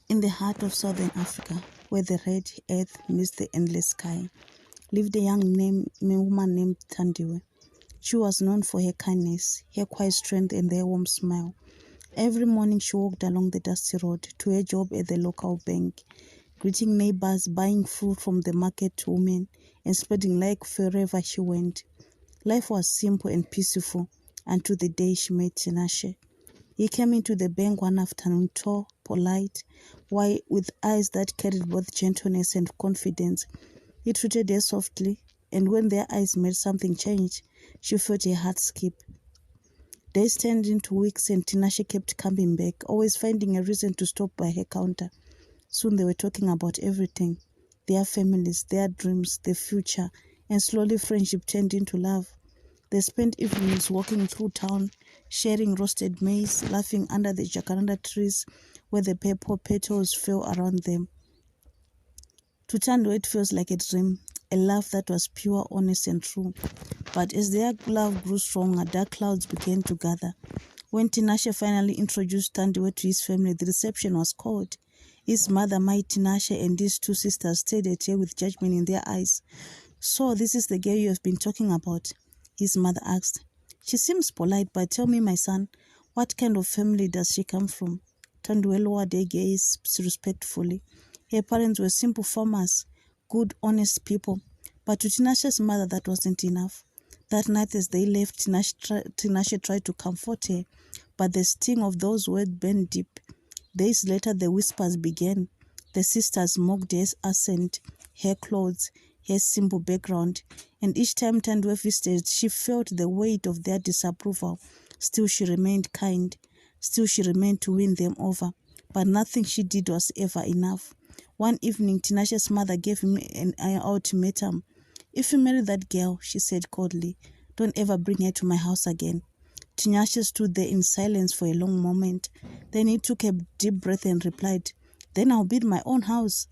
In the heart of southern Africa, where the red earth meets the endless sky, lived a woman named Thandiwe. She was known for her kindness, her quiet strength, and her warm smile. Every morning she walked along the dusty road to her job at the local bank, greeting neighbors, buying food from the market women, and spreading light wherever she went. Life was simple and peaceful until the day she met Tinashe. He came into the bank one afternoon, tall, polite, white, with eyes that carried both gentleness and confidence. He treated her softly, and when their eyes met, something changed. She felt her heart skip. Days turned into weeks, and Tinashe kept coming back, always finding a reason to stop by her counter. Soon they were talking about everything, their families, their dreams, the future, and slowly friendship turned into love. They spent evenings walking through town, sharing roasted maize, laughing under the jacaranda trees where the purple petals fell around them. To Thandiwe, it feels like a dream, a love that was pure, honest, and true. But as their love grew stronger, dark clouds began to gather. When Tinashe finally introduced Thandiwe to his family, the reception was cold. His mother, my Tinashe, and his two sisters stared at her with judgment in their eyes. "So this is the girl you have been talking about?" his mother asked. "She seems polite, but tell me, my son, what kind of family does she come from?" Thandiwe lowered her gaze respectfully. Her parents were simple farmers, good, honest people. But to Tinashe's mother, that wasn't enough. That night as they left, Tinashe tried to comfort her, but the sting of those words burned deep. Days later, the whispers began. The sisters mocked her accent, her clothes, her simple background, and each time Thandiwe visited, she felt the weight of their disapproval. Still, she remained kind. Still, she remained to win them over. But nothing she did was ever enough. One evening, Tinashe's mother gave him an ultimatum. "If you marry that girl," she said coldly, "don't ever bring her to my house again." Tinashe stood there in silence for a long moment. Then he took a deep breath and replied, "Then I'll build my own house."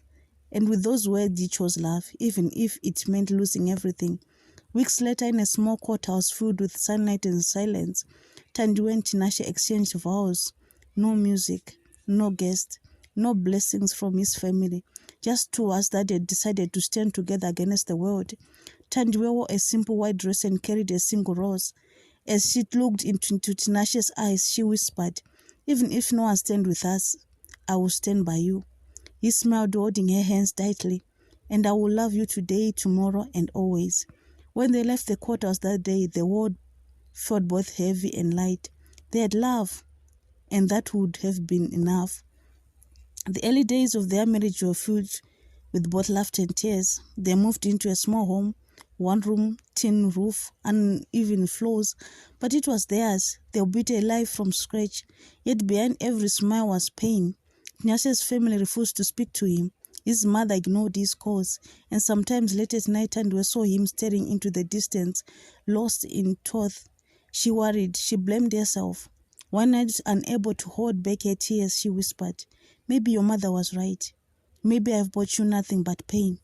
And with those words, he chose love, even if it meant losing everything. Weeks later, in a small courthouse filled with sunlight and silence, Thandiwe and Tinashe exchanged vows. No music, no guests, no blessings from his family, just two of us that had decided to stand together against the world. Thandiwe wore a simple white dress and carried a single rose. As she looked into Tinashe's eyes, she whispered, "Even if no one stands with us, I will stand by you." He smiled, holding her hands tightly. "And I will love you today, tomorrow, and always." When they left the courthouse that day, the world felt both heavy and light. They had love, and that would have been enough. The early days of their marriage were filled with both laughter and tears. They moved into a small home, one room, tin roof, uneven floors, but it was theirs. They built a life from scratch, yet behind every smile was pain. Tinashe's family refused to speak to him. His mother ignored his calls, and sometimes late at night Thandiwe saw him staring into the distance, lost in thought. She worried, she blamed herself. One night, unable to hold back her tears, she whispered, "Maybe your mother was right. Maybe I've brought you nothing but pain."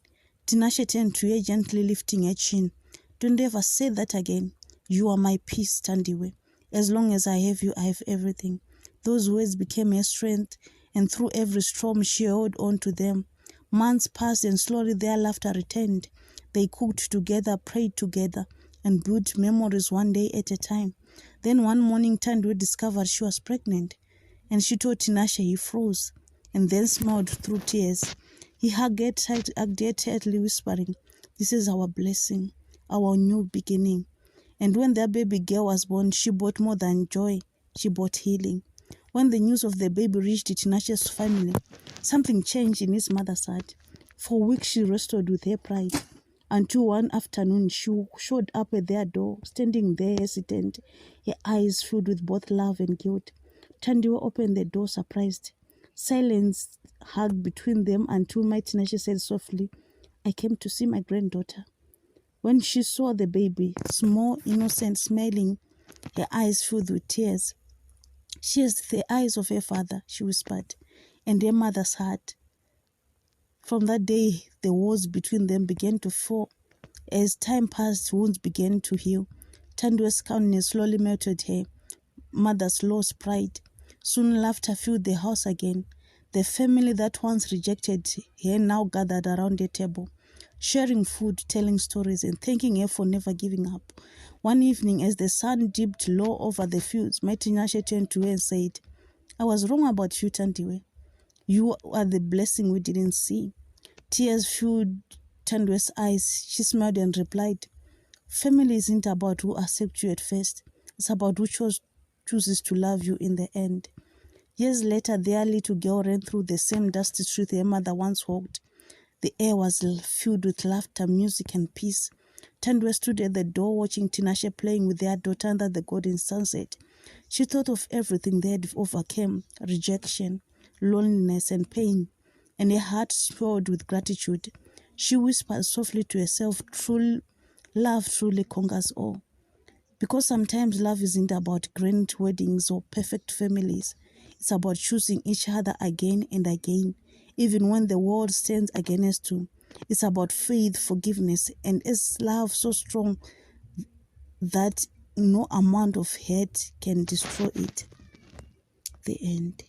Tinashe turned to her, gently lifting her chin. "Don't ever say that again. You are my peace, Thandiwe. As long as I have you, I have everything." Those words became her strength, and through every storm she held on to them. Months passed, and slowly their laughter returned. They cooked together, prayed together, and built memories one day at a time. Then one morning, Thandiwe discovered she was pregnant, and she told Tinashe. He froze, and then smiled through tears. He hugged her tightly, whispering, "This is our blessing, our new beginning." And when their baby girl was born, she brought more than joy. She brought healing. When the news of the baby reached Tinashe's family, something changed in his mother's heart. For weeks she wrestled with her pride, until one afternoon she showed up at their door, standing there hesitant, her eyes filled with both love and guilt. Thandiwe opened the door, surprised. Silence hugged between them until my Tinashe said softly, "I came to see my granddaughter." When she saw the baby, small, innocent, smiling, her eyes filled with tears. "She has the eyes of her father," she whispered, "and her mother's heart." From that day, the walls between them began to fall. As time passed, wounds began to heal. Thandiwe's countenance slowly melted her mother's lost pride. Soon laughter filled the house again. The family that once rejected her now gathered around a table, sharing food, telling stories, and thanking her for never giving up. One evening, as the sun dipped low over the fields, my Tinashe turned to her and said, "I was wrong about you, Thandiwe. You are the blessing we didn't see." Tears filled Thandiwe's eyes. She smiled and replied, "Family isn't about who accepts you at first. It's about who chooses to love you in the end." Years later, their little girl ran through the same dusty street her mother once walked. The air was filled with laughter, music, and peace. Thandiwe stood at the door watching Tinashe playing with their daughter under the golden sunset. She thought of everything they had overcome: rejection, loneliness, and pain, and her heart swelled with gratitude. She whispered softly to herself, "True love truly conquers all." Because sometimes love isn't about grand weddings or perfect families. It's about choosing each other again and again, even when the world stands against you. It's about faith, forgiveness, and it's love so strong that no amount of hate can destroy it. The end.